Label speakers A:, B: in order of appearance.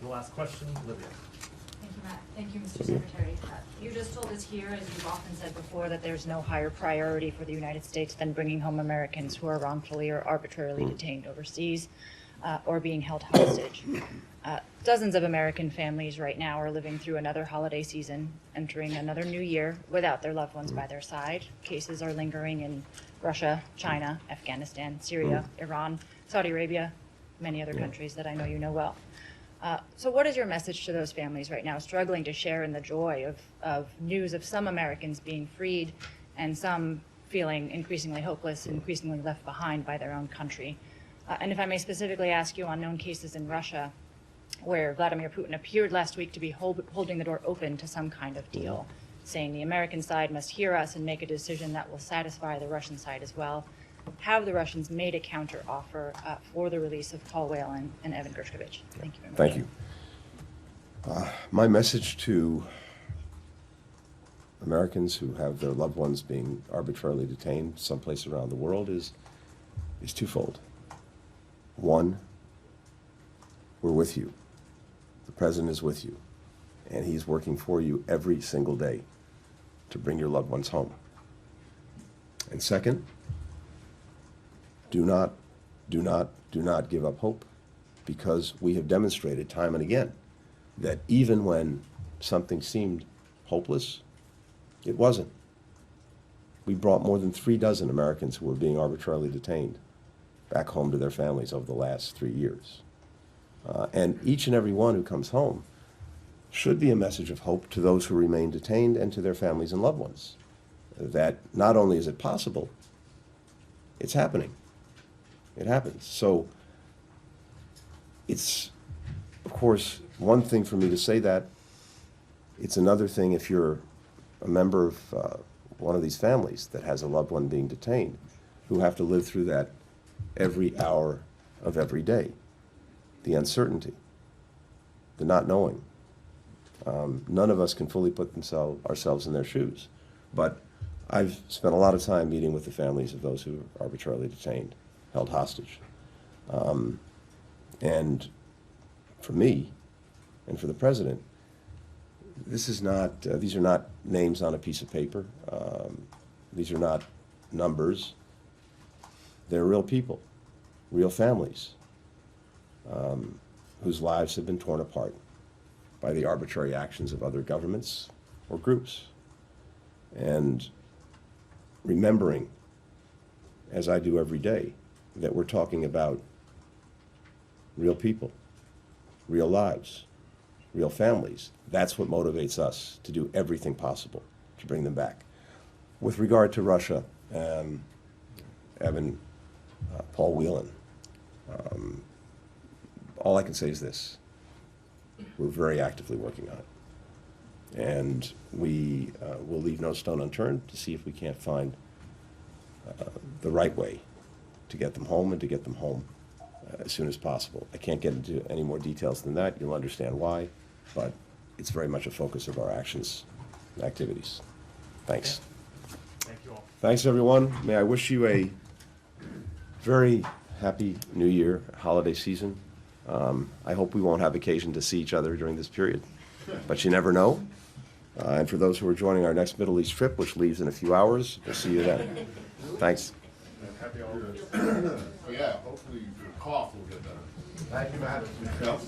A: The last question, Olivia.
B: Thank you, Matt. Thank you, Mr. Secretary. You just told us here, as you've often said before, that there's no higher priority for the United States than bringing home Americans who are wrongfully or arbitrarily detained overseas or being held hostage. Dozens of American families right now are living through another holiday season, entering another new year without their loved ones by their side. Cases are lingering in Russia, China, Afghanistan, Syria, Iran, Saudi Arabia, many other countries that I know you know well. So what is your message to those families right now struggling to share in the joy of news of some Americans being freed and some feeling increasingly hopeless and increasingly left behind by their own country? And if I may specifically ask you on known cases in Russia, where Vladimir Putin appeared last week to be holding the door open to some kind of deal, saying the American side must hear us and make a decision that will satisfy the Russian side as well. Have the Russians made a counter-offer for the release of Paul Whelan and Evan Gershkovich? Thank you very much.
C: Thank you. My message to Americans who have their loved ones being arbitrarily detained someplace around the world is twofold. One, we're with you. The President is with you, and he's working for you every single day to bring your loved ones home. And second, do not give up hope, because we have demonstrated time and again that even when something seemed hopeless, it wasn't. We brought more than 36 Americans who were being arbitrarily detained back home to their families over the last 3 years. And each and every one who comes home should be a message of hope to those who remain detained and to their families and loved ones, that not only is it possible, it's happening. It happens. So it's, of course, one thing for me to say that. It's another thing if you're a member of one of these families that has a loved one being detained, who have to live through that every hour of every day. The uncertainty, the not knowing. None of us can fully put ourselves in their shoes. But I've spent a lot of time meeting with the families of those who are arbitrarily detained, held hostage. And for me, and for the President, this is not, these are not names on a piece of paper. These are not numbers. They're real people, real families, whose lives have been torn apart by the arbitrary actions of other governments or groups. And remembering, as I do every day, that we're talking about real people, real lives, real families. That's what motivates us to do everything possible to bring them back. With regard to Russia, Evan, Paul Whelan, all I can say is this: we're very actively working on it, and we will leave no stone unturned to see if we can't find the right way to get them home, and to get them home as soon as possible. I can't get into any more details than that. You'll understand why, but it's very much a focus of our actions and activities. Thanks.
A: Thank you all.
C: Thanks, everyone. May I wish you a very happy New Year, holiday season. I hope we won't have occasion to see each other during this period, but you never know. And for those who are joining our next Middle East trip, which leaves in a few hours, we'll see you then. Thanks.
A: Happy holidays.
D: Yeah, hopefully your cough will get better.
C: Thank you, Matt.